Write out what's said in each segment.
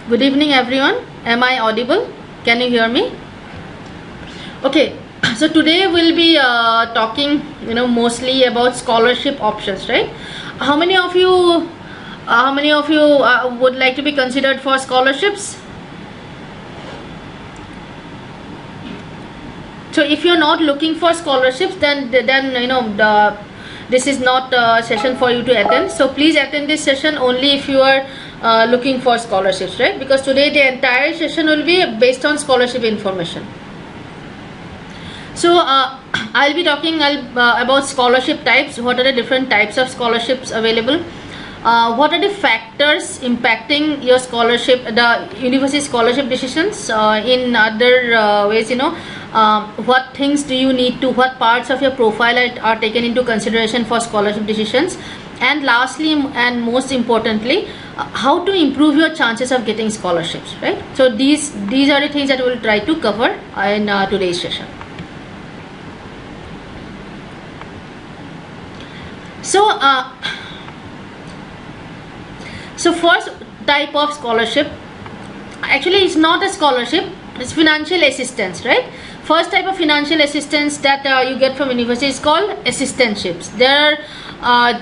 Good evening, everyone. Am I audible? Can you hear me? Okay. So today we'll be talking, mostly about scholarship options, right? How many of you would like to be considered for scholarships? So if you're not looking for scholarships, then this is not a session for you to attend. So please attend this session only if you are looking for scholarships, right? Because today the entire session will be based on scholarship information. So I'll be talking about scholarship types. What are the different types of scholarships available? What are the factors impacting your scholarship, the university scholarship decisions? In other ways, what things do you need to, what parts of your profile are taken into consideration for scholarship decisions? And lastly and most importantly, how to improve your chances of getting scholarships, right? So these are the things that we will try to cover in today's session. So first type of scholarship, actually it's not a scholarship, it's financial assistance, right? First type of financial assistance that you get from university is called assistantships. There are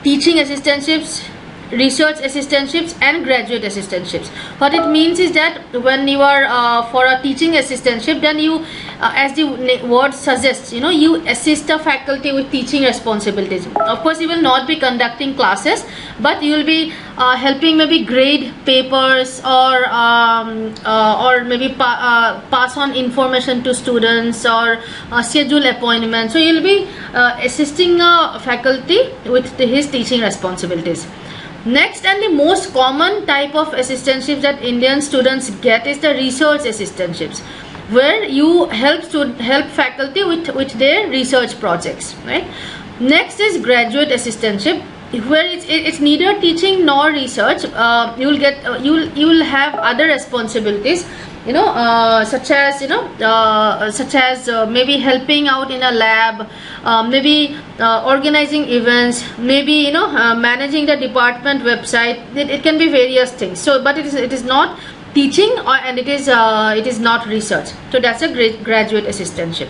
teaching assistantships, research assistantships, and graduate assistantships. What it means is that when you are for a teaching assistantship, then you, as the word suggests, you assist a faculty with teaching responsibilities. Of course, you will not be conducting classes, but you will be helping maybe grade papers or maybe pass on information to students or schedule appointments. So you will be assisting a faculty with his teaching responsibilities. Next, and the most common type of assistantships that Indian students get is the research assistantships, where you help faculty with their research projects, right? Next is graduate assistantship, where it's neither teaching nor research. You will have other responsibilities, such as maybe helping out in a lab, maybe organizing events, maybe managing the department website. It can be various things. So but it is not teaching, and it is not research. So that's a great graduate assistantship.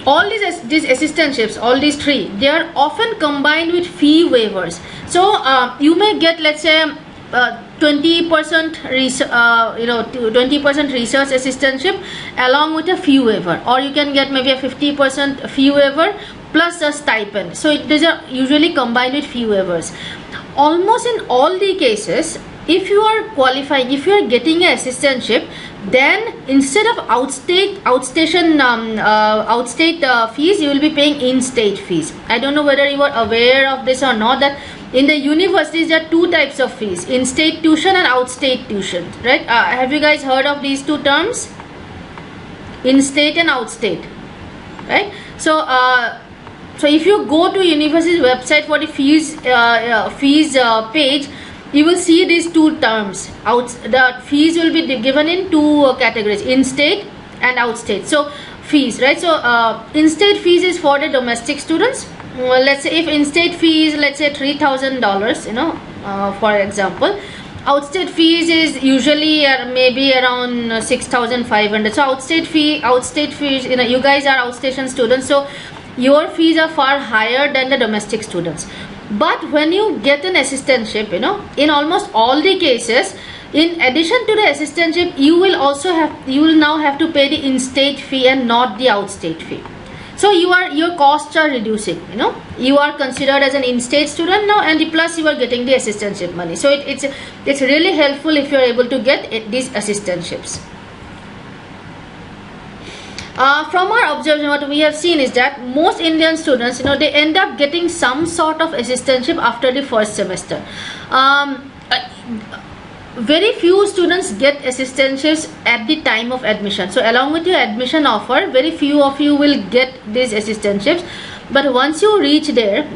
All these assistantships, all these three, they are often combined with fee waivers. So you may get, let's say, 20% 20% research assistantship along with a fee waiver, or you can get maybe a 50% fee waiver plus a stipend. So these are usually combined with fee waivers. Almost in all the cases, if you are qualifying, if you are getting an assistantship, then instead of outstate fees, you will be paying in-state fees. I don't know whether you are aware of this or not, that in the universities there are two types of fees: in-state tuition and outstate tuition, right? Have you guys heard of these two terms, in-state and outstate, right? So if you go to university's website for the fees page, you will see these two terms. The fees will be given in two categories: in-state and outstate. So fees, right? So in-state fees is for the domestic students. Well, let's say if in-state fee is, let's say, $3,000, for example, outstate fees is usually maybe around 6,500. So outstate fees, you guys are outstation students, so your fees are far higher than the domestic students. But when you get an assistantship, in almost all the cases, in addition to the assistantship, you will now have to pay the in-state fee and not the outstate fee. So your costs are reducing. You are considered as an in-state student now, and plus you are getting the assistantship money. So it's really helpful if you are able to get these assistantships. From our observation, what we have seen is that most Indian students, they end up getting some sort of assistantship after the first semester. Very few students get assistantships at the time of admission. So along with your admission offer, very few of you will get these assistantships. But once you reach there,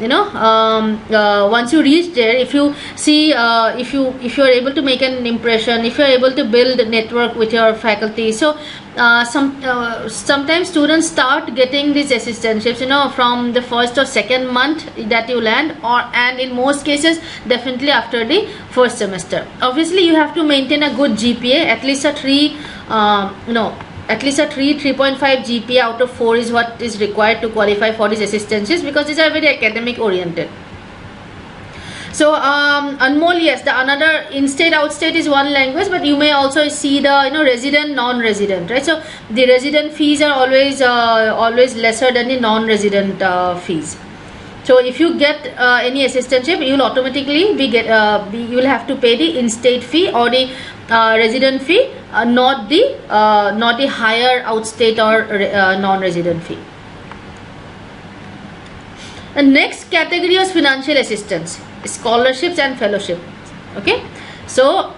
if you see, if you are able to make an impression, if you are able to build a network with your faculty, so sometimes students start getting these assistantships, you know, from the first or second month that you land, and in most cases definitely after the first semester. Obviously you have to maintain a good GPA, at least a 3.5 GPA out of 4 is what is required to qualify for these assistantships, because these are very academic oriented. So Anmol, yes, the another in-state, out-state is one language, but you may also see the, you know, resident, non-resident, right? So the resident fees are always lesser than the non-resident fees. So if you get any assistantship, you will automatically you will have to pay the in-state fee or the resident fee, not the higher out-state or non-resident fee. The next category is financial assistance, scholarships and fellowship. Okay, so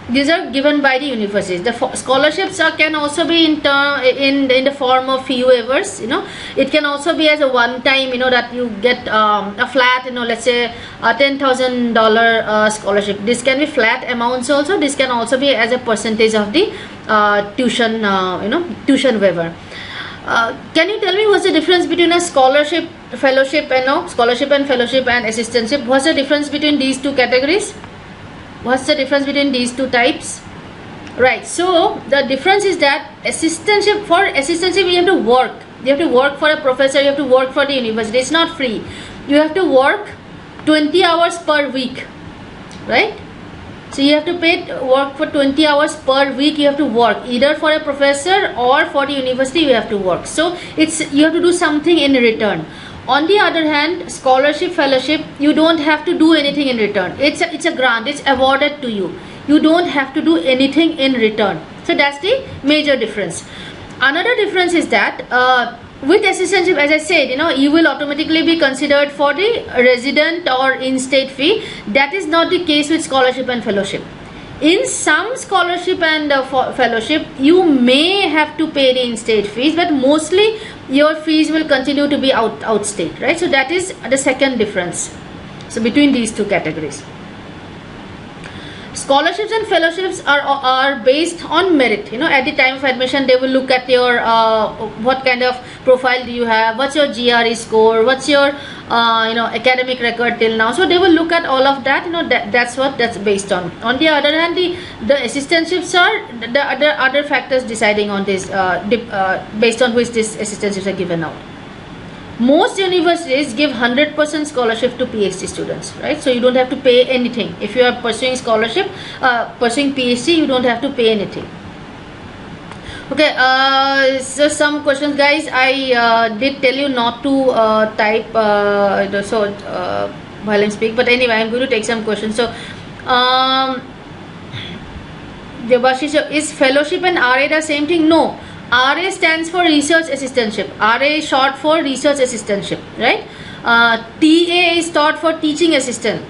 these are given by the universities. The scholarships can also be in the form of fee waivers. You know, it can also be as a one-time, you know, that you get a flat, you know, let's say a $10,000 scholarship. This can be flat amounts also. This can also be as a percentage of the tuition waiver. Can you tell me what's the difference between a scholarship, fellowship, and scholarship and fellowship and assistantship? What's the difference between these two categories? What's the difference between these two types? Right, so the difference is that for assistantship you have to work. You have to work for a professor, you have to work for the university. It's not free. You have to work 20 hours per week, right? So you have to work for 20 hours per week. You have to work either for a professor or for the university. You have to work. So you have to do something in return. On the other hand, scholarship, fellowship, you don't have to do anything in return. It's a grant. It's awarded to you. You don't have to do anything in return. So that's the major difference. Another difference is that with assistantship, as I said, you know, you will automatically be considered for the resident or in-state fee. That is not the case with scholarship and fellowship. In some scholarship and fellowship, you may have to pay the in-state fees, but mostly your fees will continue to be out-state, right? So that is the second difference. So between these two categories. Scholarships and fellowships are based on merit. You know, at the time of admission, they will look at your what kind of profile do you have, what's your GRE score, what's your academic record till now. So they will look at all of that. You know, that's what that's based on. On the other hand, the assistantships are the other factors deciding on this based on which these assistantships are given out. Most universities give 100% scholarship to PhD students, right? So you don't have to pay anything. If you are pursuing scholarship, pursuing PhD, you don't have to pay anything. Okay, so some questions, guys. I did tell you not to type while I'm speaking, but anyway, I'm going to take some questions. So, Debashish, is fellowship and RA the same thing? No. RA stands for research assistantship. RA is short for research assistantship, right? TA is short for teaching assistant.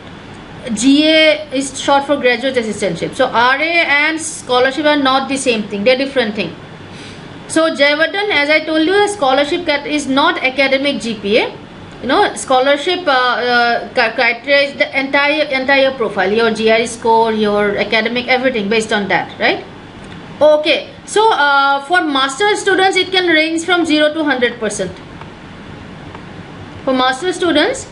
GA is short for graduate assistantship. So RA and scholarship are not the same thing. They're different thing. So Jayavardhan, as I told you, a scholarship is not academic GPA. You know, scholarship criteria is the entire profile, your GRE score, your academic, everything based on that, right? Okay, so for master students, it can range from 0 to 100%. For master students,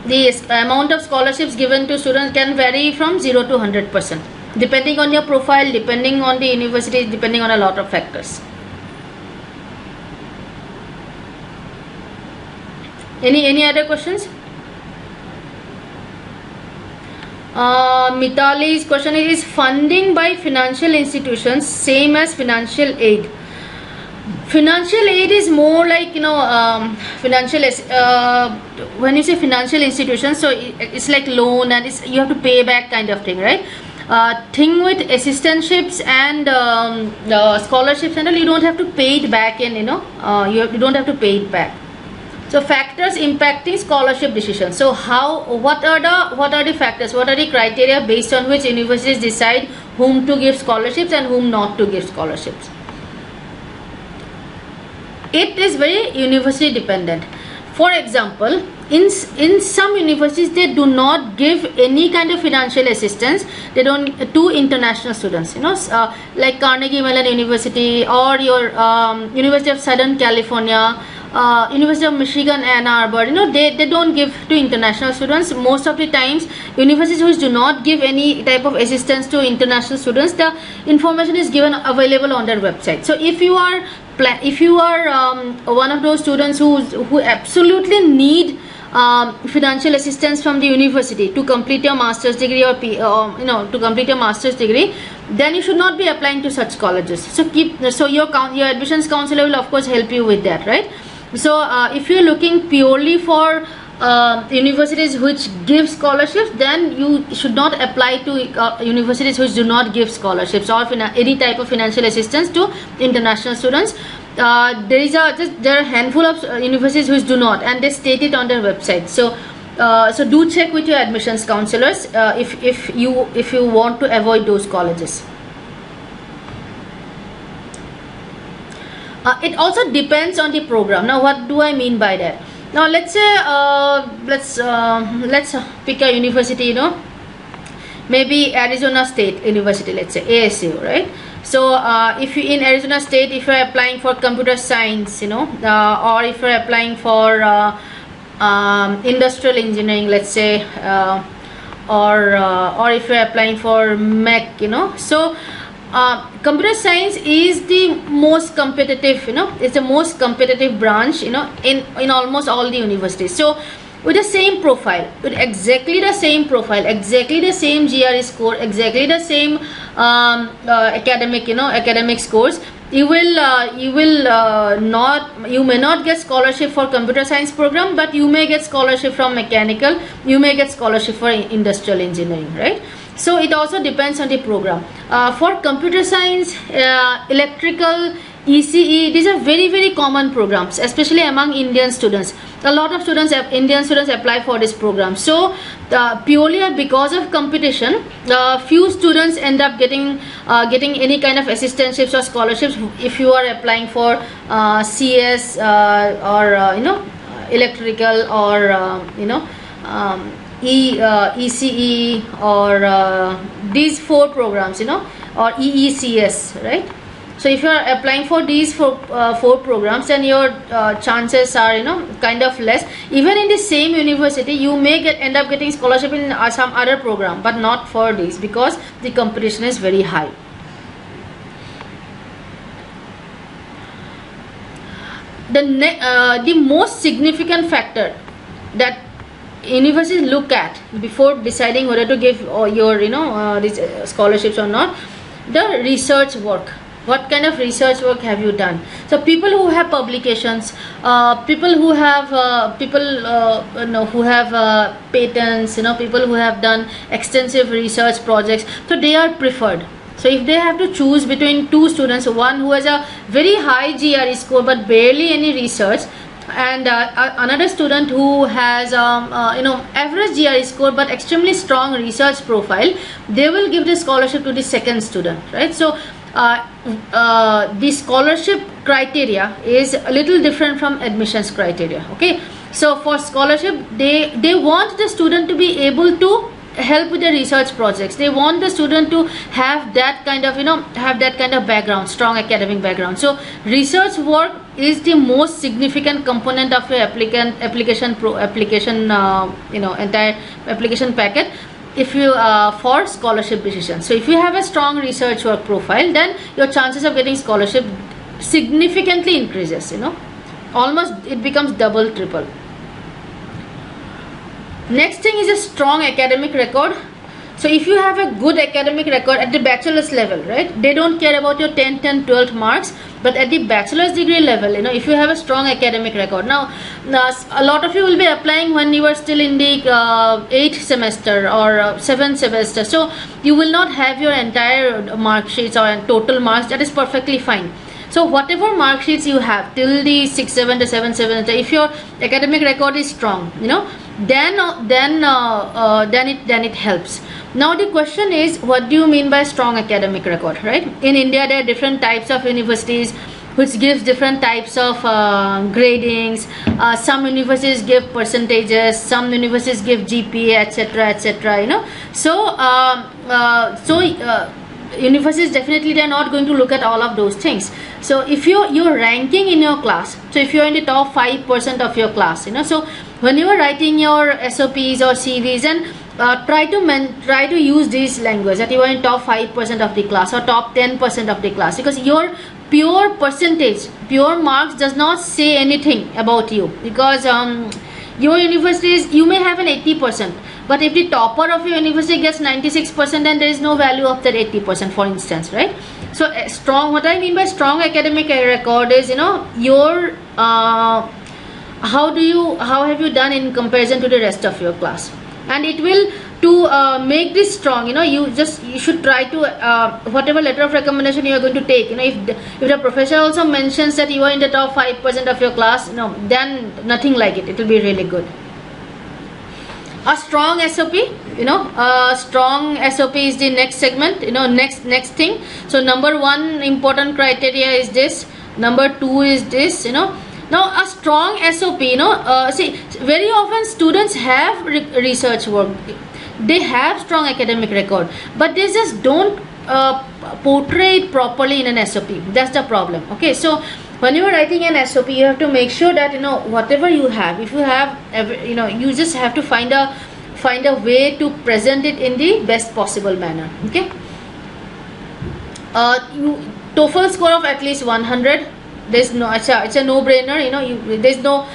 the amount of scholarships given to students can vary from 0 to 100%, depending on your profile, depending on the university, depending on a lot of factors. Any other questions? Mitali's question is funding by financial institutions same as financial aid? Financial aid is more like, you know, when you say financial institutions, so it's like loan and you have to pay back kind of thing, right? Thing with assistantships and scholarships and all, you don't have to pay it back in, you know, you don't have to pay it back. So factors impacting scholarship decisions. So what are the factors, what are the criteria based on which universities decide whom to give scholarships and whom not to give scholarships? It is very university dependent. For example, in some universities they do not give any kind of financial assistance. They don't to international students, like Carnegie Mellon University or your University of Southern California, University of Michigan, Ann Arbor. They don't give to international students. Most of the times universities which do not give any type of assistance to international students, the information is given available on their website. So if you are one of those students who absolutely need financial assistance from the university to complete your master's degree or to complete your master's degree, then you should not be applying to such colleges. So your admissions counselor will of course help you with that, right? So if you're looking purely for universities which give scholarships, then you should not apply to universities which do not give scholarships or any type of financial assistance to international students. There are a handful of universities which do not, and they state it on their website. So do check with your admissions counselors if you want to avoid those colleges. It also depends on the program. Now what do I mean by that? Now let's say let's pick a university, maybe Arizona State University, let's say ASU, right? So if you in Arizona State, if you're applying for computer science, or if you're applying for industrial engineering, let's say, or if you're applying for MEC, so computer science is the most competitive, it's the most competitive branch, in almost all the universities. So with the same profile, with exactly the same profile, exactly the same GRE score, exactly the same academic scores, you may not get scholarship for computer science program, but you may get scholarship from mechanical, you may get scholarship for industrial engineering, right? So it also depends on the program. For computer science, electrical, ECE, these are very, very common programs, especially among Indian students. A lot of Indian students apply for this program. So purely because of competition, few students end up getting any kind of assistantships or scholarships if you are applying for CS or electrical or ECE or these four programs, or EECS, right? So if you are applying for these four programs, then your chances are kind of less. Even in the same university, you may end up getting scholarship in some other program, but not for these, because the competition is very high. The most significant factor that universities look at before deciding whether to give your these scholarships or not, the research work. What kind of research work have you done? So people who have publications, people who have who have patents, people who have done extensive research projects, so they are preferred. So if they have to choose between two students, one who has a very high GRE score but barely any research, and another student who has average GRE score but extremely strong research profile, they will give the scholarship to the second student, right? So the scholarship criteria is a little different from admissions criteria. Okay, so for scholarship, they want the student to be able to help with the research projects. They want the student to have that kind of background, strong academic background. So research work is the most significant component of your entire application packet if you for scholarship decisions. So if you have a strong research work profile, then your chances of getting scholarship significantly increases, almost it becomes double, triple. Next thing is a strong academic record. So if you have a good academic record at the bachelor's level, right, they don't care about your 10th and 12th marks, but at the bachelor's degree level, if you have a strong academic record. Now a lot of you will be applying when you are still in the 8th semester or 7th semester, so you will not have your entire mark sheets or total marks. That is perfectly fine. So whatever mark sheets you have till the 6th, 7th, 7th semester, if your academic record is strong, then it helps. Now the question is, what do you mean by strong academic record, right? In India, there are different types of universities. which gives different types of gradings. Some universities give percentages, some universities give GPA, etc., etc., you know. So universities definitely, they are not going to look at all of those things. So if you're ranking in your class, so if you're in the top 5% of your class, you know, so when you are writing your SOPs or CVs, and try to use this language that you are in top 5% of the class or top 10% of the class, because your pure percentage, pure marks does not say anything about you, because your universities, you may have an 80%, but if the topper of your university gets 96%, then there is no value of that 80%, for instance, right? So strong, what I mean by strong academic record is, you know, your how have you done in comparison to the rest of your class. And it will, to make this strong, you know, you should try to whatever letter of recommendation you are going to take, you know, if the professor also mentions that you are in the top 5% of your class, you know, then nothing like it will be really good. A strong SOP, you know, strong SOP is the next segment, you know, next thing. So number 1 important criteria is this, number 2 is this, you know. Now a strong SOP, you know, see, very often students have research work, they have strong academic record, but they just don't portray it properly in an SOP. That's the problem. Okay, so when you are writing an SOP, you have to make sure that, you know, whatever you have, if you have, you know, you just have to find a way to present it in the best possible manner. Okay, TOEFL score of at least 100. There's no, it's a no-brainer, you know. There's no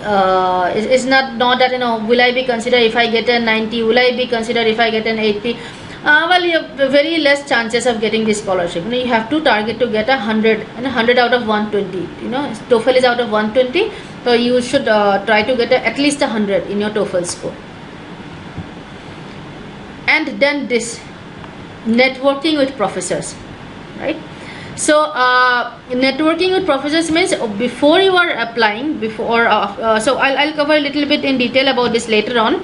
it's not that, you know, will I be considered if I get a 90, will I be considered if I get an 80. Well, you have very less chances of getting this scholarship. You know, you have to target to get 100, and 100 out of 120. You know, TOEFL is out of 120, so you should try to get at least 100 in your TOEFL score. And then this, networking with professors, right? So networking with professors means before you are applying, so I'll cover a little bit in detail about this later on.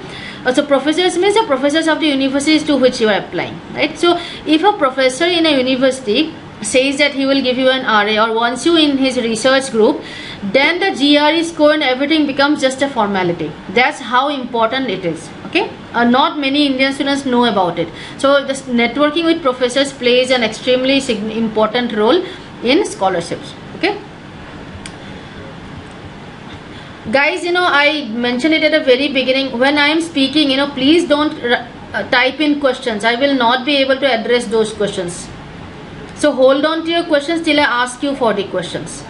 So professors means the professors of the universities to which you are applying, right? So if a professor in a university says that he will give you an RA or wants you in his research group, then the GRE score and everything becomes just a formality. That's how important it is. Okay, not many Indian students know about it. So this networking with professors plays an extremely important role in scholarships. Okay, guys, you know, I mentioned it at the very beginning. When I am speaking, you know, please don't type in questions. I will not be able to address those questions. So hold on to your questions till I ask you for the questions.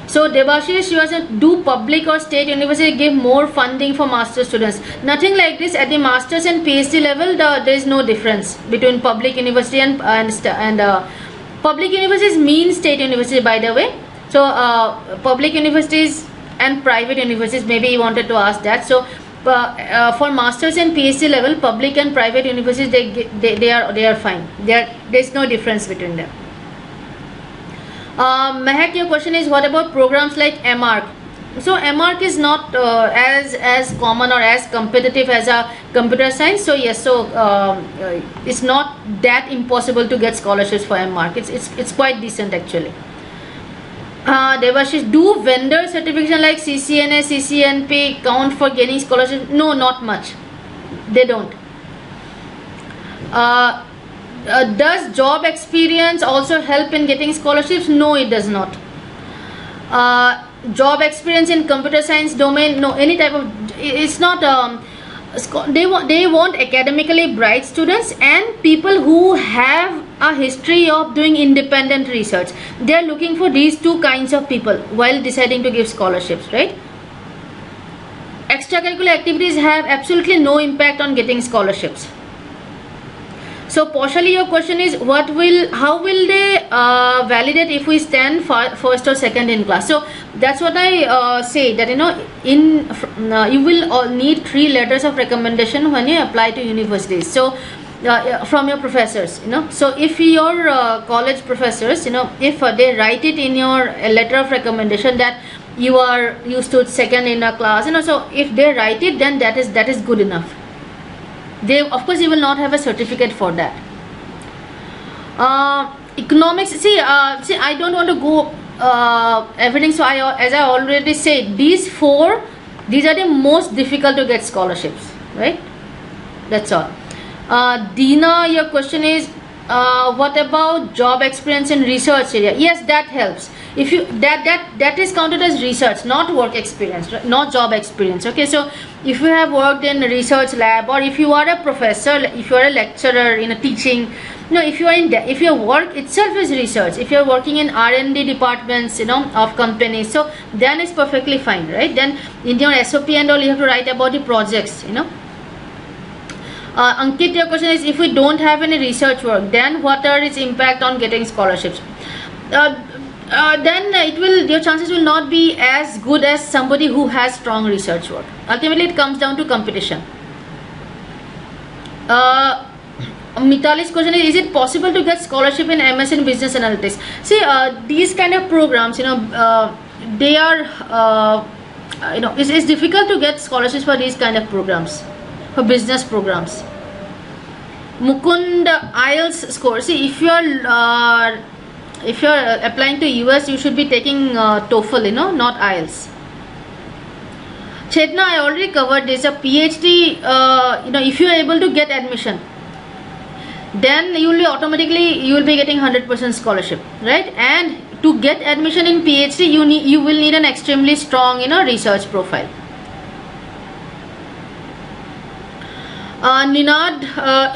So Debashish, you said, do public or state university give more funding for master students? Nothing like this. At the masters and PhD level, there is no difference between public university and public universities mean state university, by the way. So public universities and private universities, maybe you wanted to ask that. So for masters and PhD level, public and private universities, they are fine. There's no difference between them. Mehak, your question is, what about programs like MArc? So MArc is not as common or as competitive as a computer science. So yes, so it's not that impossible to get scholarships for MArc. It's quite decent actually. Devashish, do vendor certification like CCNA, CCNP count for getting scholarship? No, not much. They don't. Does job experience also help in getting scholarships? No, it does not. Job experience in computer science domain, no, any type of, it's not, they want academically bright students and people who have a history of doing independent research. They are looking for these two kinds of people while deciding to give scholarships, right? Extracurricular activities have absolutely no impact on getting scholarships. So partially your question is, how will they validate if we stand first or second in class? So that's what I say, that, you know, you will need 3 letters of recommendation when you apply to universities. So from your professors, you know. So if your college professors, you know, if they write it in your letter of recommendation that you stood second in a class, you know, so if they write it, then that is good enough. Of course, you will not have a certificate for that. Economics, see, I don't want to go everything, so as I already said, these are the most difficult to get scholarships, right? That's all. Dina, your question is what about job experience in research area? Yes, that helps. If you that is counted as research, not work experience, right? Not job experience. Okay, so if you have worked in a research lab, or if you are a professor, if you are a lecturer in a teaching, if your work itself is research, if you are working in R&D departments, of companies, so then it's perfectly fine, right? Then in your SOP and all, you have to write about the projects, Ankit, your question is, if we don't have any research work, then what are its impact on getting scholarships? Then your chances will not be as good as somebody who has strong research work. Ultimately, it comes down to competition. Mitali's question is it possible to get scholarship in MS in business analytics? See, these kind of programs, they are, it's difficult to get scholarships for these kind of programs, for business programs. Mukund, IELTS score. See, if you are applying to US, you should be taking TOEFL, not IELTS. Chetna, I already covered this. A PhD, if you are able to get admission, then you will be getting 100% scholarship, right? And to get admission in PhD, you will need an extremely strong, research profile. Ninad,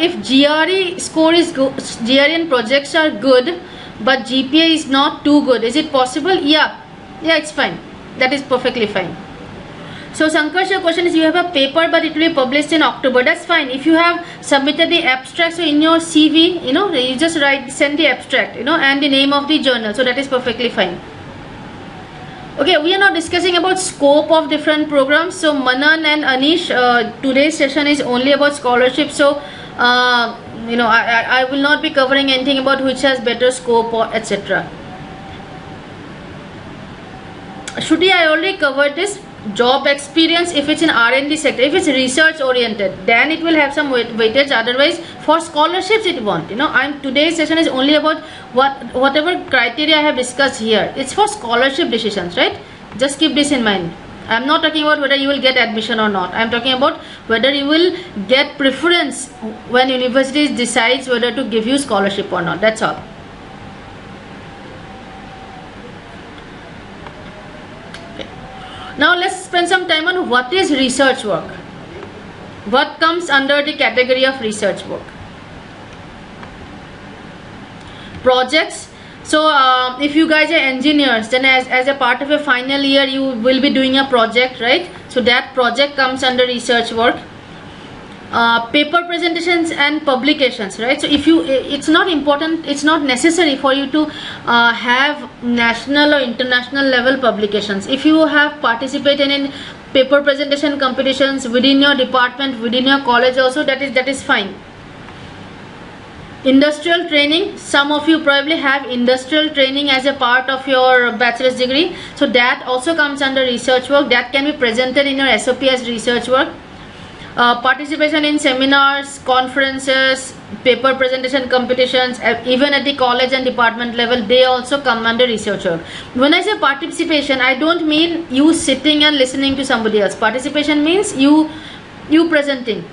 if GRE score is good, GRE and projects are good, but GPA is not too good, is it possible? Yeah, it's fine. That is perfectly fine. So Sankarsh, your question is, you have a paper but it will be published in October. That's fine. If you have submitted the abstract, so in your CV, you just send the abstract, and the name of the journal. So that is perfectly fine. Okay, we are now discussing about scope of different programs. So Manan and Anish, today's session is only about scholarship. So I will not be covering anything about which has better scope or etc. Shruti, I already covered this. Job experience, if it's in R&D sector, if it's research oriented, then it will have some weightage. Otherwise, for scholarships it won't. Today's session is only about whatever criteria I have discussed here. It's for scholarship decisions, right? Just keep this in mind. I'm not talking about whether you will get admission or not. I'm talking about whether you will get preference when universities decides whether to give you scholarship or not. That's all. Now let's spend some time on what is research work. What comes under the category of research work? Projects. So if you guys are engineers, then as a part of your final year, you will be doing a project, right? So that project comes under research work. Paper presentations and publications, right? So it's not important, it's not necessary for you to have national or international level publications. If you have participated in paper presentation competitions within your department, within your college also, that is fine. Industrial training, some of you probably have industrial training as a part of your bachelor's degree, so that also comes under research work. That can be presented in your SOP as research work. Participation in seminars, conferences, paper presentation competitions, even at the college and department level, they also come under research work. When I say participation, I don't mean you sitting and listening to somebody else. Participation means you presenting,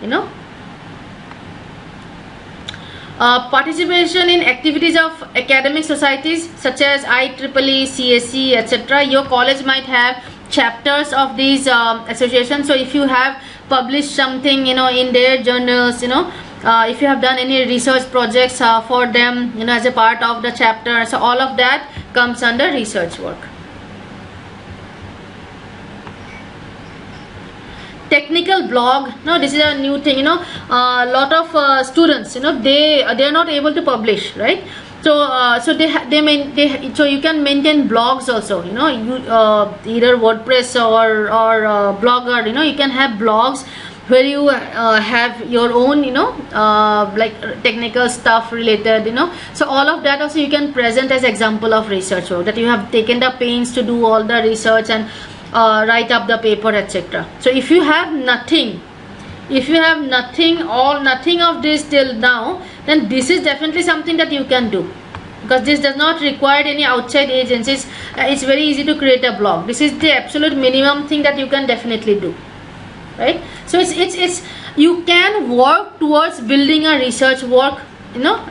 Participation in activities of academic societies such as IEEE, CSE, etc. Your college might have chapters of these associations. So if you have published something, in their journals, if you have done any research projects for them, as a part of the chapter, so all of that comes under research work. Technical blog, this is a new thing. A lot of students, they are not able to publish, right? So so you can maintain blogs also, either WordPress or Blogger, you can have blogs where you have your own, like technical stuff related, so all of that also you can present as example of research work, that you have taken the pains to do all the research and write up the paper, etc. So if you have nothing of this till now, then this is definitely something that you can do, because this does not require any outside agencies. It's very easy to create a blog. This is the absolute minimum thing that you can definitely do, right? So it's you can work towards building a research work,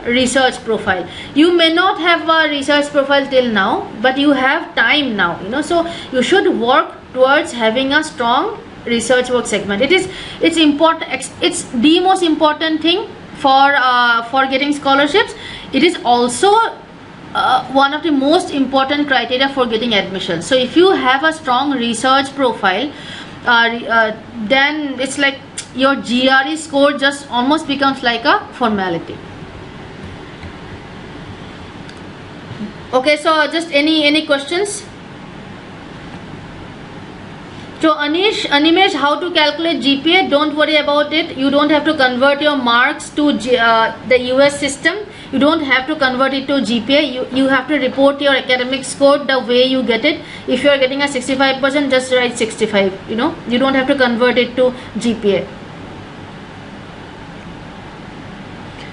research profile. You may not have a research profile till now, but you have time now, so you should work towards having a strong research work segment. It's important. It's the most important thing for getting scholarships. It is also one of the most important criteria for getting admission. So if you have a strong research profile, then it's like your GRE score just almost becomes like a formality. Okay, so just any questions? So Animesh, how to calculate GPA? Don't worry about it. You don't have to convert your marks to the US system. You don't have to convert it to GPA. You have to report your academic score the way you get it. If you are getting a 65%, just write 65. You don't have to convert it to GPA.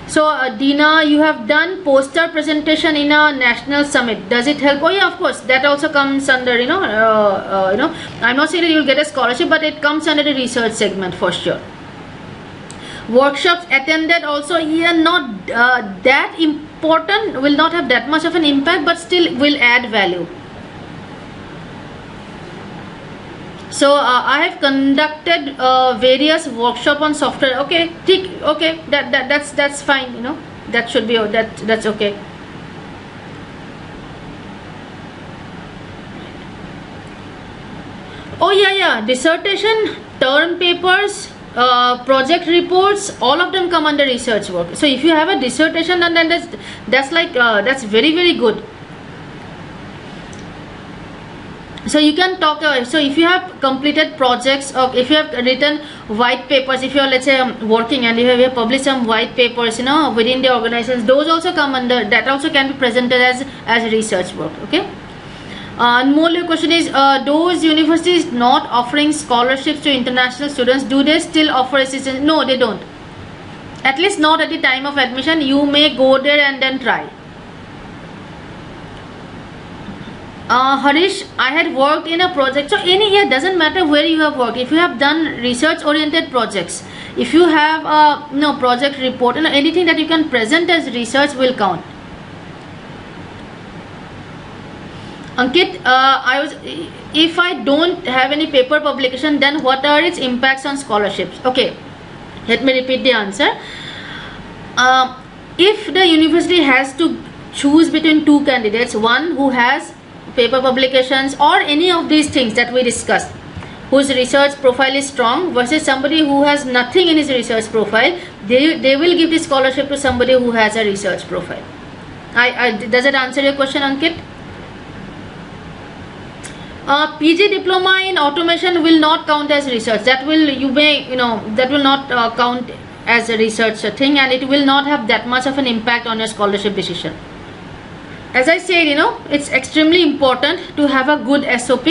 So Dina, you have done poster presentation in a national summit. Does it help? Oh yeah, of course. That also comes under I'm not saying that you'll get a scholarship, but it comes under the research segment for sure. Workshops attended also, yeah, not that important. Will not have that much of an impact, but still will add value. So I have conducted various workshop on software. Okay, okay, that's fine. That should be that's okay. Oh yeah, dissertation, term papers, project reports, all of them come under research work. So if you have a dissertation, then that's very, very good. So you can talk. So if you have completed projects, or if you have written white papers, if you are, let's say, working and you have published some white papers, within the organizations, those also come under. That also can be presented as research work. Okay. Anmol, your question is: those universities not offering scholarships to international students, do they still offer assistance? No, they don't. At least not at the time of admission. You may go there and then try. Harish, I had worked in a project. So any year, doesn't matter where you have worked. If you have done research oriented projects, if you have a project report, anything that you can present as research will count. Ankit, if I don't have any paper publication, then what are its impacts on scholarships? Okay, let me repeat the answer. If the university has to choose between two candidates, one who has paper publications or any of these things that we discussed, whose research profile is strong, versus somebody who has nothing in his research profile, they will give the scholarship to somebody who has a research profile. Does it answer your question, Ankit? PG diploma in automation will not count as research. That will that will not count as a research thing, and it will not have that much of an impact on your scholarship decision. As I said, it's extremely important to have a good SOP.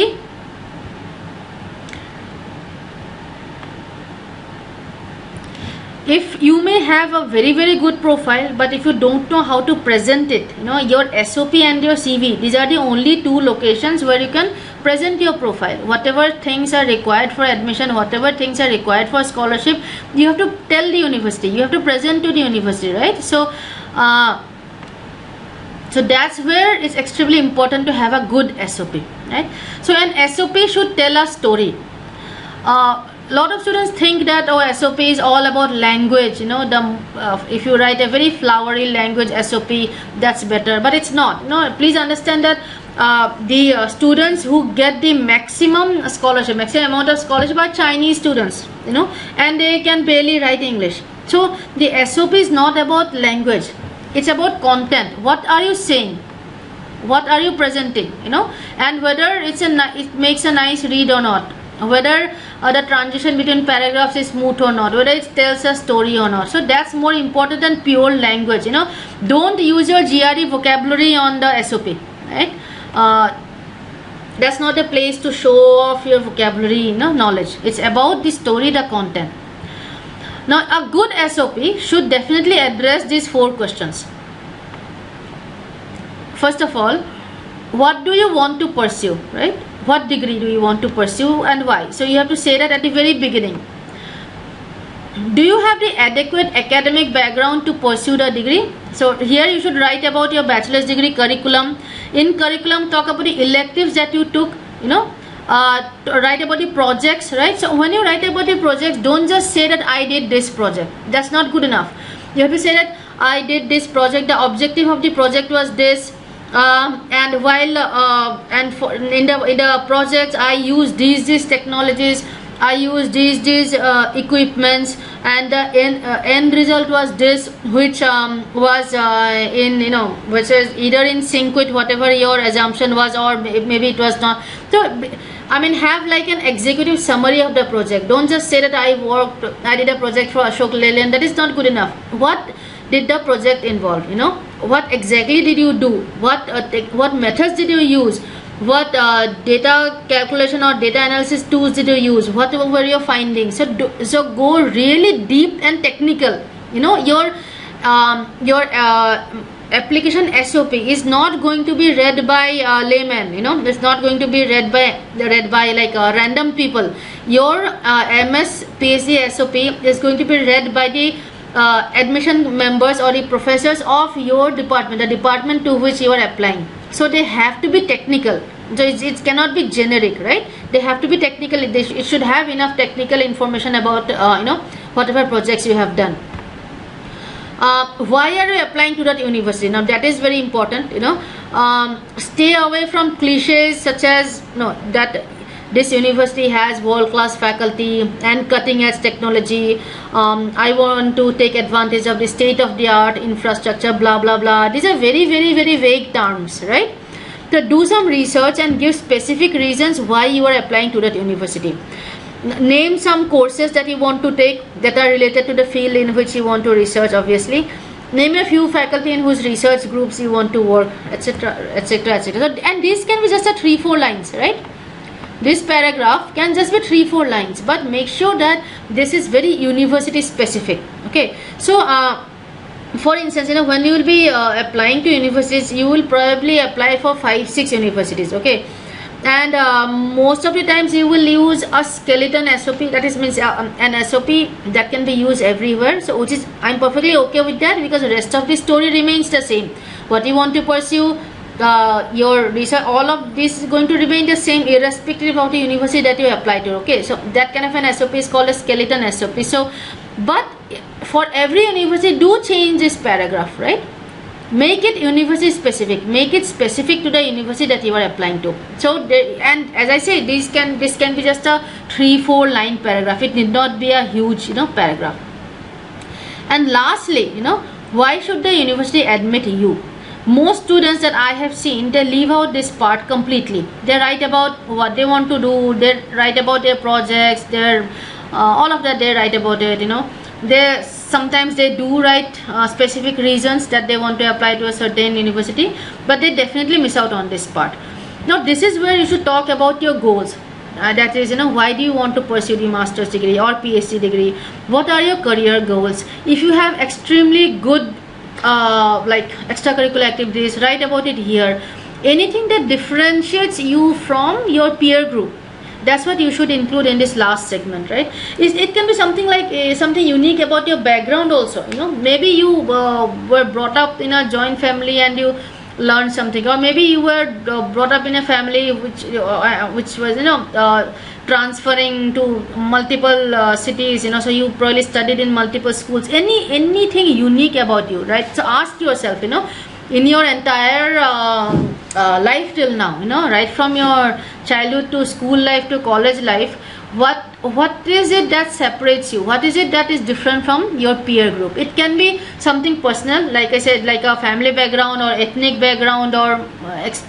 If you may have a very, very good profile, but if you don't know how to present it, your SOP and your CV, these are the only two locations where you can present your profile. Whatever things are required for admission, whatever things are required for scholarship, you have to tell the university, you have to present to the university, right? So that's where it's extremely important to have a good SOP, right? So an SOP should tell a story. Lot of students think that SOP is all about language, if you write a very flowery language SOP, that's better, but it's not. Please understand that the students who get the maximum amount of scholarship are Chinese students, and they can barely write English. So the SOP is not about language. It's about content. What are you saying? What are you presenting? And whether it makes a nice read or not, whether the transition between paragraphs is smooth or not, whether it tells a story or not. So that's more important than pure language. Don't use your GRE vocabulary on the SOP, right? That's not a place to show off your vocabulary knowledge. It's about the story, the content. Now a good SOP should definitely address these 4 questions. First of all, what do you want to pursue, right? What degree do you want to pursue and why? So you have to say that at the very beginning. Do you have the adequate academic background to pursue the degree? So here you should write about your bachelor's degree curriculum. In curriculum, talk about the electives that you took, write about the projects, right? So when you write about the projects, don't just say that I did this project. That's not good enough. You have to say that I did this project, the objective of the project was this, and while in the projects I use these technologies, I use these equipments, and the end result was this, which was which is either in sync with whatever your assumption was, or maybe it was not. So I mean, have like an executive summary of the project. Don't just say that I did a project for Ashok Leyland. That is not good enough. What did the project involve? What exactly did you do? What methods did you use? What data calculation or data analysis tools did you use? What were your findings? So go really deep and technical. Your application SOP is not going to be read by laymen. It's not going to be read by like random people. Your MS PhD SOP is going to be read by the admission members or the professors of your department, the department to which you are applying. So they have to be technical. So it cannot be generic, right? They have to be technical. It should have enough technical information about whatever projects you have done. Why are you applying to that university? Now that is very important. Stay away from cliches such as that this university has world-class faculty and cutting-edge technology. I want to take advantage of the state-of-the-art infrastructure, blah blah blah. These are very, very, very vague terms, right? So do some research and give specific reasons why you are applying to that university. Name some courses that you want to take that are related to the field in which you want to research, obviously. Name a few faculty in whose research groups you want to work, etc, etc, etc. And these can be just a 3-4 lines, right? This paragraph can just be 3-4 lines, but make sure that this is very university specific. Okay, so for instance, when you will be applying to universities, you will probably apply for 5-6 universities. Okay, and most of the times you will use a skeleton SOP. That is means an SOP that can be used everywhere. So which is, I'm perfectly okay with that, because the rest of the story remains the same. What you want to pursue, your research, all of this is going to remain the same irrespective of the university that you apply to. Okay, so that kind of an SOP is called a skeleton SOP. So but for every university, do change this paragraph, right? Make it university specific, make it specific to the university that you are applying to. So and as I say, this can be just a 3-4 line paragraph. It need not be a huge paragraph. And lastly, why should the university admit you? Most students that I have seen, they leave out this part completely. They write about what they want to do, they write about their projects, all of that they write about it. Sometimes they do write specific reasons that they want to apply to a certain university, but they definitely miss out on this part. Now this is where you should talk about your goals. That is, why do you want to pursue the master's degree or PhD degree? What are your career goals? If you have extremely good like extracurricular activities, write about it here. Anything that differentiates you from your peer group, that's what you should include in this last segment, right? It can be something like something unique about your background also. Maybe you were brought up in a joint family and you learned something, or maybe you were brought up in a family which was transferring to multiple cities, so you probably studied in multiple schools. Anything unique about you, right? So ask yourself, in your entire life till now, right from your childhood to school life to college life, what is it that separates you? What is it that is different from your peer group? It can be something personal, like I said, like a family background or ethnic background, or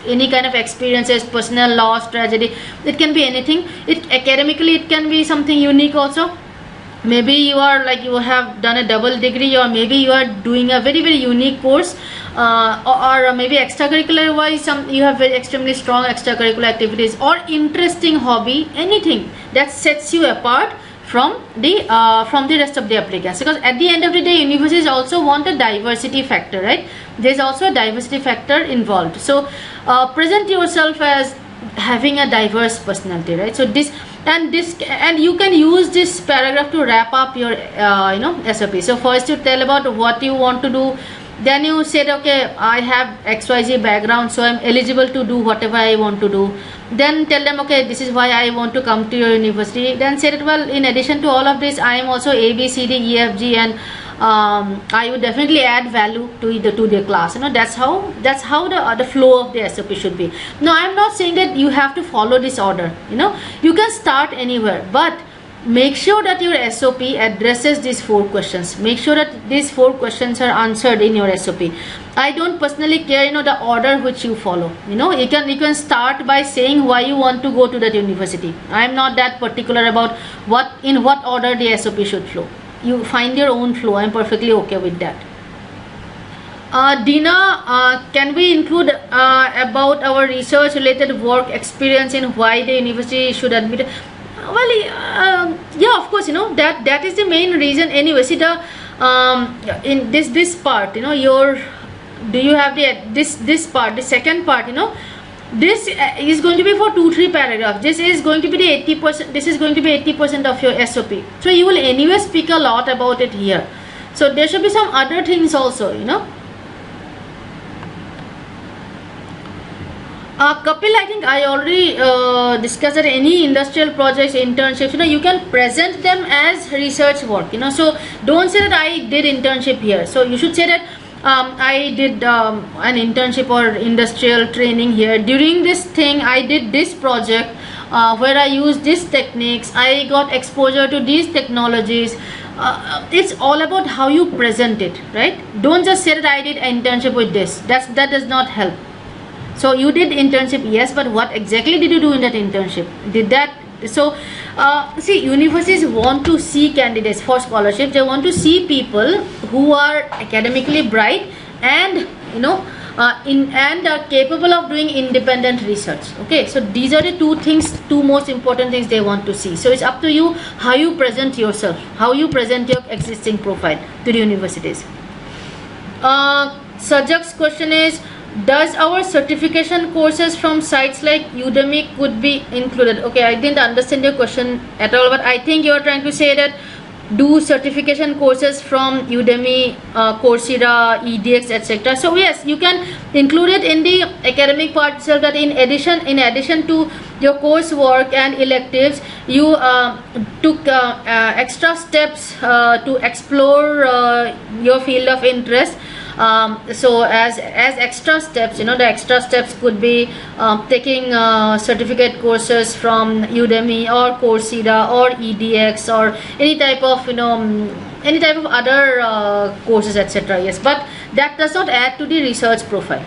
any kind of experiences, personal loss, tragedy. It can be anything. Academically, it can be something unique also. Maybe you have done a double degree, or maybe you are doing a very, very unique course, or maybe extracurricular wise you have very extremely strong extracurricular activities or interesting hobby. Anything that sets you apart from the rest of the applicants, because at the end of the day universities also want a diversity factor, right? There's also a diversity factor involved. So present yourself as having a diverse personality, right? So and you can use this paragraph to wrap up your SOP. So first you tell about what you want to do, then you said, okay, I have XYZ background, so I'm eligible to do whatever I want to do. Then tell them, okay, this is why I want to come to your university. Then say that, well, in addition to all of this, I am also A, B, C, D, E, F, G, and I would definitely add value to the class. That's how the flow of the SOP should be. Now, I'm not saying that you have to follow this order. You can start anywhere, but make sure that your SOP addresses these 4 questions. Make sure that these 4 questions are answered in your SOP. I don't personally care, the order which you follow. You can start by saying why you want to go to that university. I am not that particular about in what order the SOP should flow. You find your own flow. I am perfectly okay with that. Dina, can we include about our research related work experience in why the university should admit? Well, yeah, of course, that is the main reason anyway. See, in this part, do you have this part, the second part, this is going to be for 2-3 paragraphs. This is going to be the 80%. This is going to be 80% of your SOP. So you will anyway speak a lot about it here. So there should be some other things also, Kapil, I think I already discussed that any industrial projects, internships, you can present them as research work, so don't say that I did internship here. So you should say that I did an internship or industrial training here. During this thing, I did this project where I used these techniques. I got exposure to these technologies. It's all about how you present it, right? Don't just say that I did an internship with this. That does not help. So you did internship, yes, but what exactly did you do in that internship? So see, universities want to see candidates for scholarship. They want to see people who are academically bright and and are capable of doing independent research. Okay, so these are the two most important things they want to see. So it's up to you how you present yourself, how you present your existing profile to the universities. Sajak's question is, does our certification courses from sites like Udemy could be included? Okay, I didn't understand your question at all, but I think you are trying to say that do certification courses from Udemy, Coursera, EDX, etc. So yes, you can include it in the academic part itself, that in addition to your coursework and electives, you took extra steps to explore your field of interest. So as extra steps, the extra steps could be taking certificate courses from Udemy or Coursera or EDX or any type of other courses, etc. Yes, but that does not add to the research profile.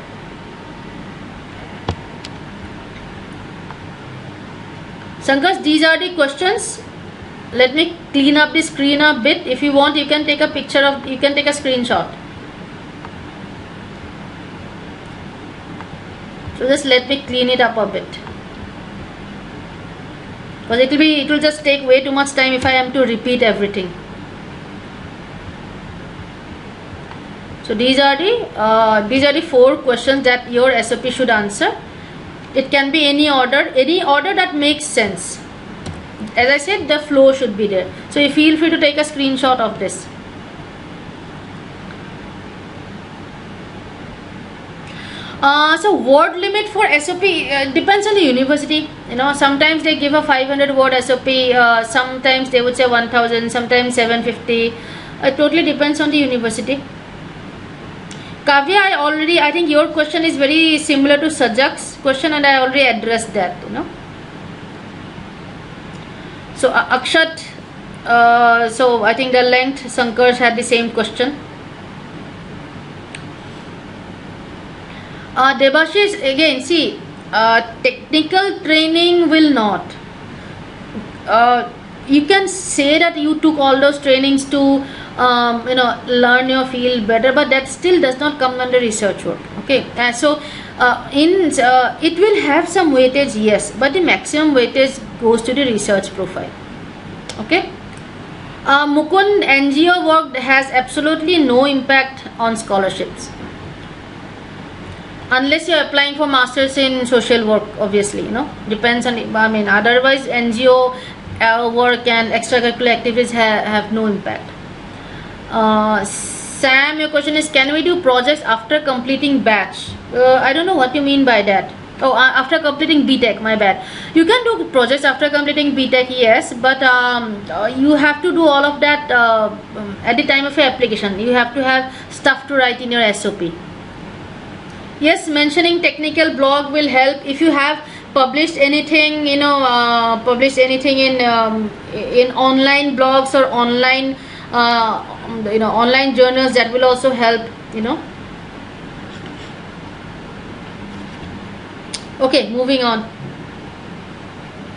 Sankas, these are the questions. Let me clean up the screen a bit. If you want, you can take a screenshot. So just let me clean it up a bit, because it will just take way too much time if I am to repeat everything. So these are the 4 questions that your SOP should answer. It can be any order that makes sense. As I said, the flow should be there. So you feel free to take a screenshot of this. So word limit for SOP depends on the university. Sometimes they give a 500 word SOP, sometimes they would say 1000, sometimes 750. It totally depends on the university. Kavya, I think your question is very similar to Sajak's question, and I already addressed that. So Akshat, so I think the length, Sankarsh had the same question. Debashish, again, see, technical training will not. You can say that you took all those trainings to learn your field better, but that still does not come under research work. Okay, so it will have some weightage, yes, but the maximum weightage goes to the research profile. Okay, Mukund, NGO work has absolutely no impact on scholarships. Unless you're applying for masters in social work, obviously, depends on, I mean, otherwise NGO work and extracurricular activities have no impact. Sam, your question is, can we do projects after completing batch? I don't know what you mean by that. Oh, after completing BTech, my bad. You can do projects after completing BTech, yes, but you have to do all of that at the time of your application. You have to have stuff to write in your SOP. Yes, mentioning technical blog will help. If you have published anything, published anything in online blogs or online, online journals, that will also help. Okay, moving on.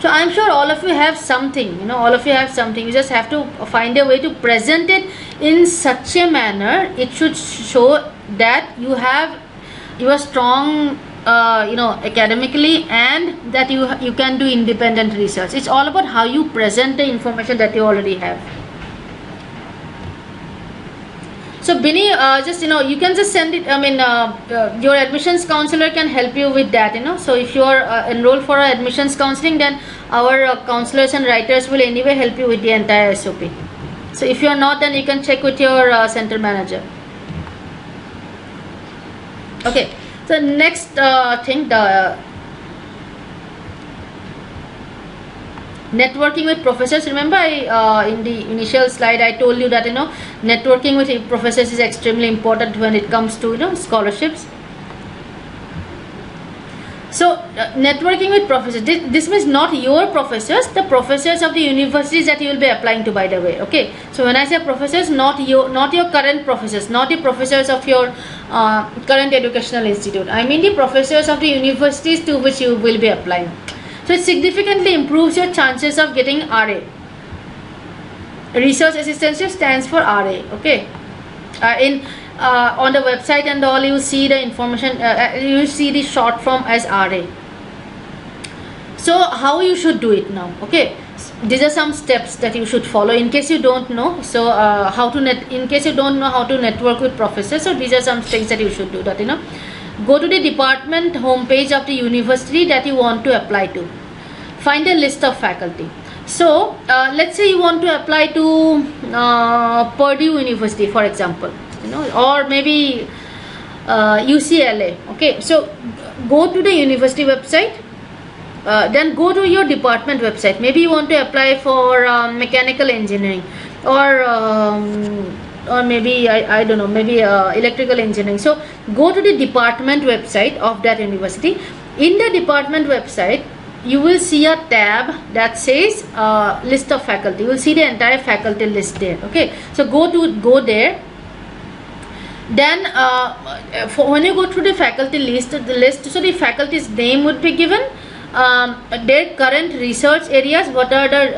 So I'm sure all of you have something. You just have to find a way to present it in such a manner it should show that you are strong academically, and that you can do independent research. It's all about how you present the information that you already have. So Binny, you can just send it. I mean, your admissions counselor can help you with that. So if you are enrolled for admissions counseling, then our counselors and writers will anyway help you with the entire SOP. So if you are not, then you can check with your center manager. Okay, so next thing, the networking with professors. Remember, in the initial slide I told you that networking with professors is extremely important when it comes to scholarships. So networking with professors, this means not your professors, the professors of the universities that you will be applying to, by the way. Okay, so when I say professors, not your current professors, not the professors of your current educational institute. I mean the professors of the universities to which you will be applying. So it significantly improves your chances of getting RA. Research assistantship stands for RA. Okay, on the website and all, you see the information, you see the short form as RA. So how you should do it now? Okay, these are some steps that you should follow in case you don't know. So in case you don't know how to network with professors, so these are some things that you should do. That go to the department homepage of the university that you want to apply to. Find a list of faculty. So let's say you want to apply to Purdue University, for example, or maybe UCLA. Okay, so go to the university website, then go to your department website. Maybe you want to apply for mechanical engineering, or maybe I don't know, maybe electrical engineering. So go to the department website of that university. In the department website, you will see a tab that says list of faculty. You will see the entire faculty list there. Okay, so go there. Then when you go through the faculty list, so the faculty's name would be given, their current research areas, what are the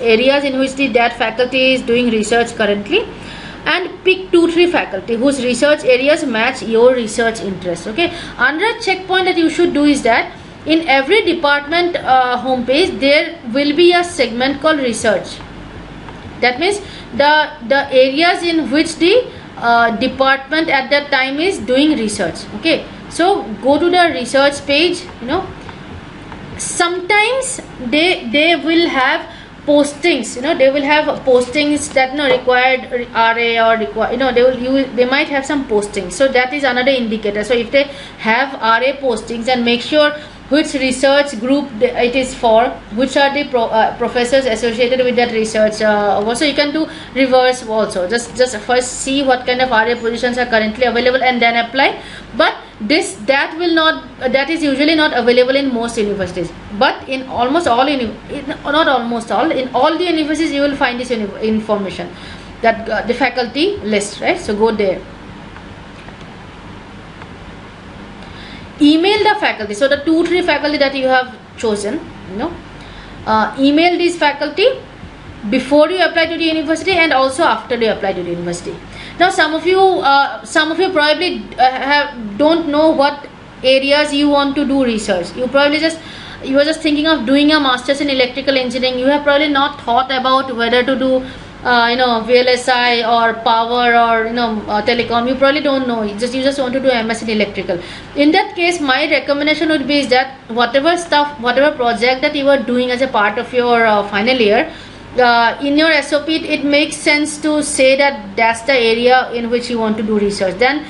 areas in which that faculty is doing research currently, and pick 2-3 faculty whose research areas match your research interest. Okay, another checkpoint that you should do is that in every department homepage there will be a segment called research. That means the areas in which the department at that time is doing research. Okay, so go to the research page. Sometimes they will have postings. They will have postings that required RA, or they might have some postings. So that is another indicator. So if they have RA postings, then make sure which research group it is for, which are the professors associated with that research. Also you can do reverse also, just first see what kind of RA positions are currently available and then apply. But that is usually not available in most universities, but in almost all, not almost all, in all the universities you will find this information, that the faculty list, right? So go there. Email the faculty. So the 2-3 faculty that you have chosen, email these faculty before you apply to the university and also after you apply to the university. Now some of you probably don't know what areas you want to do research. You are just thinking of doing a master's in electrical engineering. You have probably not thought about whether to do VLSI or power or telecom, you probably don't know, you just want to do MS in electrical. In that case, my recommendation would be is that whatever project that you are doing as a part of your final year, in your SOP it makes sense to say that that's the area in which you want to do research. Then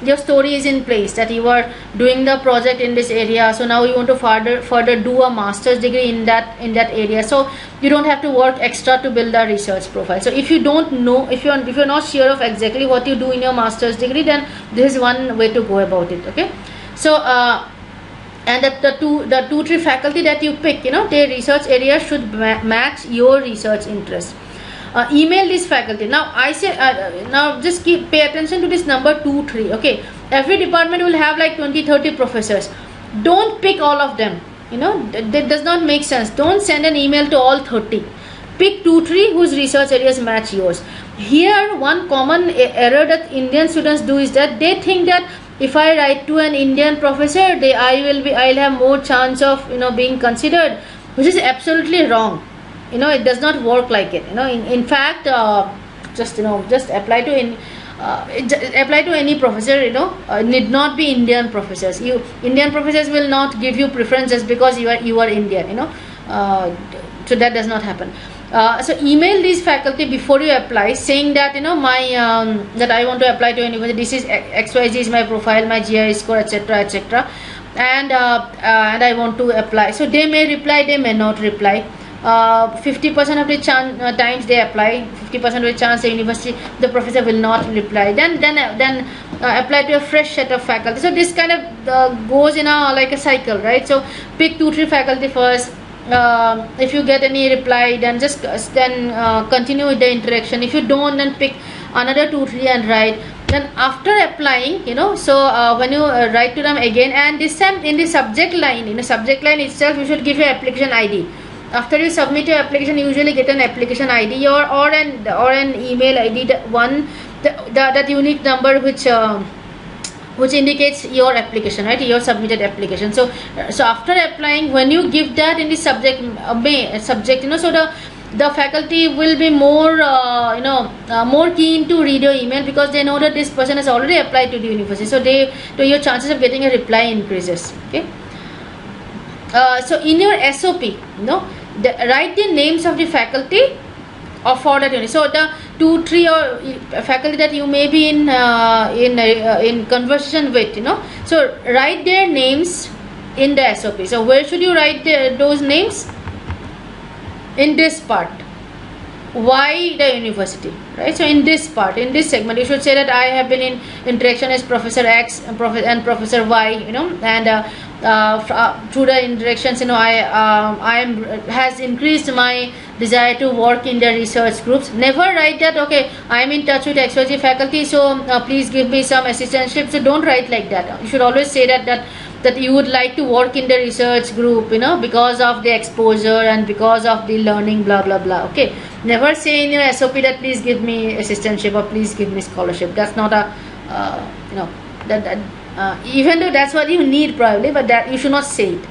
your story is in place that you are doing the project in this area, so now you want to further do a master's degree in that area, so you don't have to work extra to build a research profile. So if you don't know, if you're not sure of exactly what you do in your master's degree, then this is one way to go about it. Okay, so and the 2-3 faculty that you pick, their research area should match your research interest. Email this faculty. Now I say now just pay attention to this number 2-3. Okay, every department will have like 20-30 professors. Don't pick all of them, that does not make sense. Don't send an email to all 30. Pick 2-3 whose research areas match yours. Here one common error that Indian students do is that they think that if I write to an Indian professor, I'll have more chance of being considered, which is absolutely wrong. It does not work like it. In fact, just apply to any professor. Need not be Indian professors. Indian professors will not give you preference just because you are Indian. So that does not happen. So email these faculty before you apply, saying that that I want to apply to university. This is XYZ is my profile, my GRE score, etc., and I want to apply. So they may reply, they may not reply. 50% of the times they apply, 50% of the chance the professor will not reply. Then apply to a fresh set of faculty. So this kind of goes in like a cycle, right? So pick 2-3 faculty first. If you get any reply, then continue with the interaction. If you don't, then pick another 2-3 and write. Then after applying, so when you write to them again, and this time in the subject line itself, you should give your application ID. After you submit your application, you usually get an application ID or an email ID, that unique number which indicates your application, right? Your submitted application. So after applying, when you give that in the subject, so the faculty will be more more keen to read your email, because they know that this person has already applied to the university. So your chances of getting a reply increases. Okay. So in your SOP, write the names of the faculty or for that unit. So the 2-3 or faculty that you may be in conversation with, so write their names in the SOP. So where should you write those names? In this part. Why the university, right? So in this part, in this segment, you should say that I have been in interaction as Professor X and Professor Y, and through the interactions, has increased my desire to work in the research groups. Never write that, okay, I am in touch with XYZ faculty, so please give me some assistantship. So don't write like that. You should always say that you would like to work in the research group, because of the exposure and because of the learning, blah blah blah. Okay, never say in your SOP that please give me assistantship or please give me scholarship. That's not a even though that's what you need probably, but that you should not say it.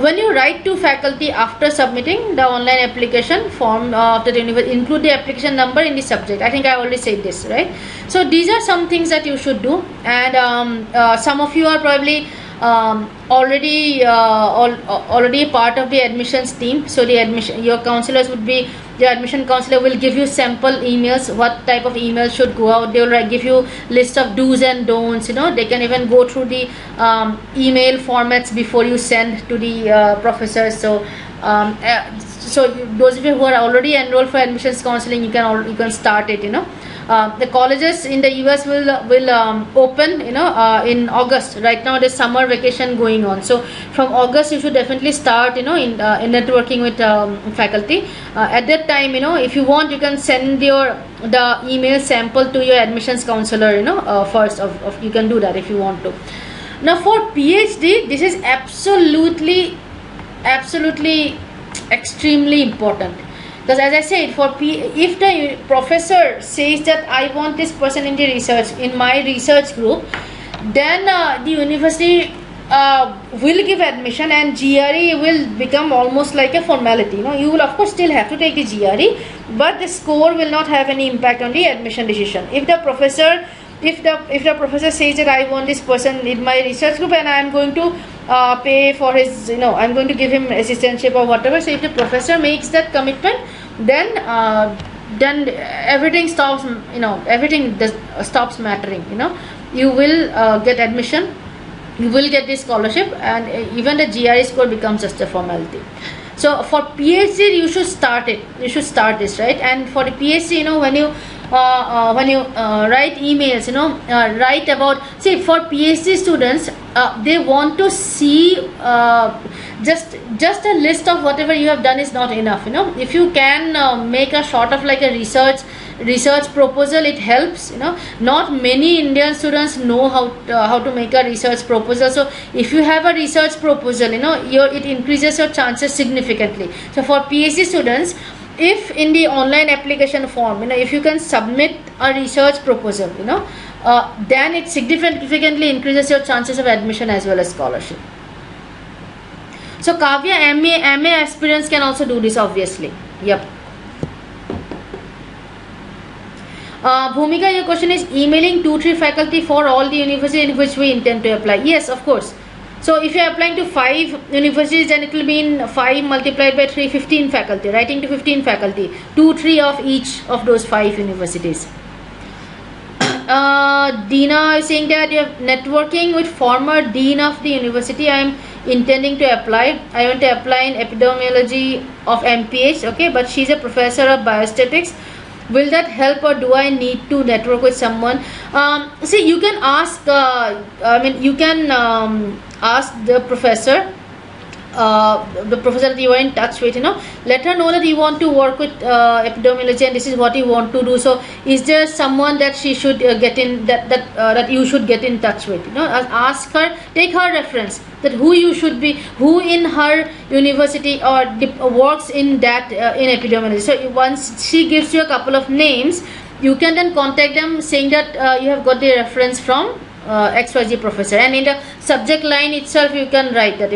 When you write to faculty after submitting the online application form of the university, include the application number in the subject. I think I already said this, right? So these are some things that you should do, and some of you are probably already part of the admissions team. So your counselors would be, the admission counselor will give you sample emails, what type of emails should go out. They will give you list of do's and don'ts. They can even go through the email formats before you send to the professors. So those of you who are already enrolled for admissions counseling, you can start it. The colleges in the US will open in August. Right now there's summer vacation going on, so from August you should definitely start in networking with faculty. At that time, if you want, you can send the email sample to your admissions counselor first. You can do that if you want to. Now for PhD, this is absolutely extremely important. Because as I said, if the professor says that I want this person in my research group, then the university will give admission, and GRE will become almost like a formality. You will of course still have to take the GRE, but the score will not have any impact on the admission decision. If the professor says that I want this person in my research group and I am going to pay for his, I'm going to give him assistantship or whatever. So if the professor makes that commitment, then everything stops. Everything stops mattering. You will get admission, you will get this scholarship, and even the GRE score becomes just a formality. So for PhD, you should start it. You should start this, right? And for the PhD, when you write emails, write about, see, for PhD students, they want to see just a list of whatever you have done is not enough. If you can make a sort of like a research proposal, it helps. Not many Indian students know how to make a research proposal. So if you have a research proposal, it increases your chances significantly. So for PhD students, if in the online application form, if you can submit a research proposal, then it significantly increases your chances of admission as well as scholarship. So Kavya, MA aspirants can also do this, obviously. Yep. Bhumika, your question is emailing 2-3 faculty for all the universities in which we intend to apply. Yes, of course. So if you are applying to 5 universities, then it will be in 5 multiplied by 3, 15 faculty, writing to 15 faculty, 2-3 of each of those 5 universities. Dina is saying that you are networking with former dean of the university. I am intending to apply. I want to apply in epidemiology of MPH, okay, but she's a professor of biostatics. Will that help, or do I need to network with someone? See, you can ask, you can ask the professor that you are in touch with, let her know that you want to work with epidemiology and this is what you want to do. So is there someone that she should get in, that you should get in touch with? Ask her, take her reference, that who in her university or works in that in epidemiology. So once she gives you a couple of names, you can then contact them saying that you have got the reference from XYZ professor, and in the subject line itself you can write that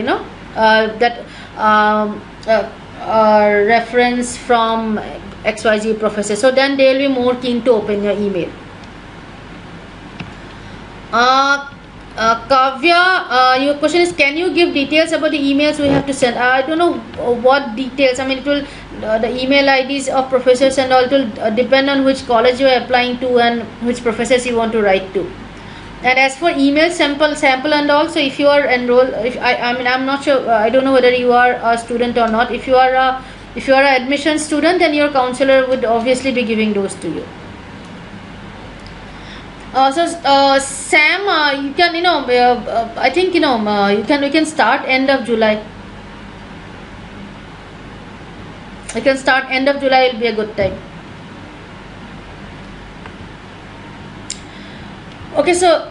reference from XYZ professor. So then they will be more keen to open your email. Kavya, your question is, can you give details about the emails we have to send? I don't know what details. It will the email IDs of professors and all. It will depend on which college you are applying to and which professors you want to write to. And as for email sample and also, if you are enrolled, I'm not sure, I don't know whether you are a student or not. If you are an admission student, then your counselor would obviously be giving those to you. Sam, you can, I think, we can start end of July. We can start end of July, it will be a good time. Okay, so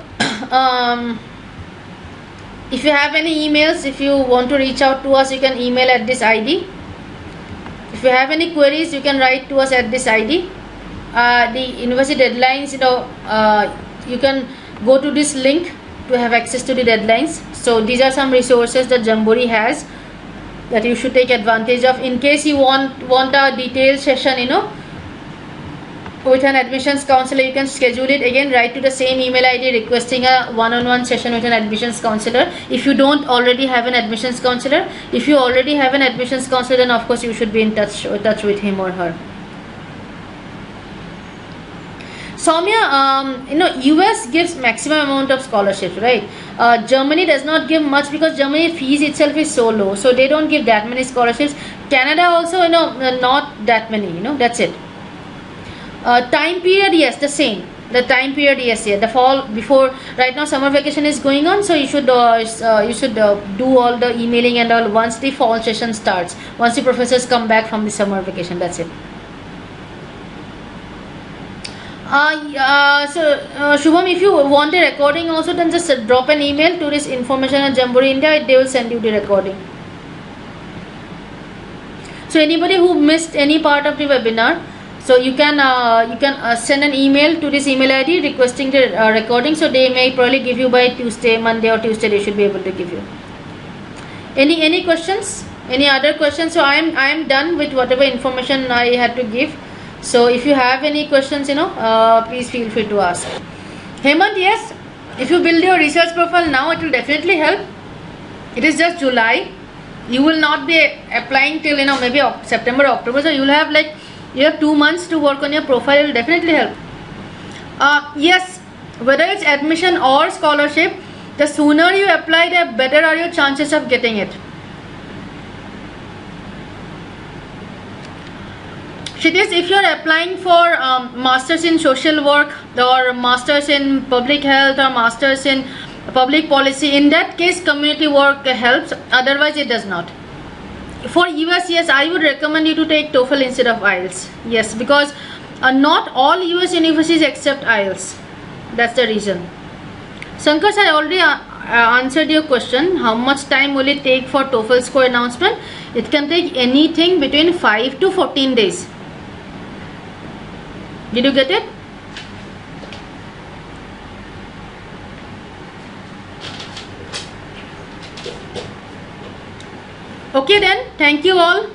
if you have any emails, if you want to reach out to us, you can email at this ID. If you have any queries, you can write to us at this ID. The university deadlines, you can go to this link to have access to the deadlines. So these are some resources that Jamboree has that you should take advantage of. In case you want a detailed session, with an admissions counselor, you can schedule it. Again, write to the same email ID requesting a one-on-one session with an admissions counselor. If you don't already have an admissions counselor, if you already have an admissions counselor, then of course you should be in touch with him or her. Soumya, US gives maximum amount of scholarships, right? Germany does not give much because Germany fees itself is so low, so they don't give that many scholarships. Canada also, not that many, that's it. Time period, yes, the same. The time period, yes, the fall before. Right now, summer vacation is going on, so you should do all the emailing and all once the fall session starts. Once the professors come back from the summer vacation, that's it. Shubham, if you want a recording also, then just drop an email to this information at Jamboree India. They will send you the recording. So anybody who missed any part of the webinar, So you can send an email to this email ID requesting the recording. So they may probably give you by Tuesday, Monday or Tuesday. They should be able to give you. Any questions? Any other questions? So I am done with whatever information I had to give. So if you have any questions, please feel free to ask. Hemant, yes, if you build your research profile now, it will definitely help. It is just July. You will not be applying till maybe September, October. So you have 2 months to work on your profile. It will definitely help. Yes, whether it's admission or scholarship, the sooner you apply, the better are your chances of getting it. Kshitish, if you are applying for masters in social work or masters in public health or masters in public policy, in that case community work helps, otherwise it does not. For US, yes, I would recommend you to take TOEFL instead of IELTS. Yes, because not all US universities accept IELTS. That's the reason. Sankash, I already answered your question. How much time will it take for TOEFL score announcement? It can take anything between 5 to 14 days. Did you get it? Okay then, thank you all.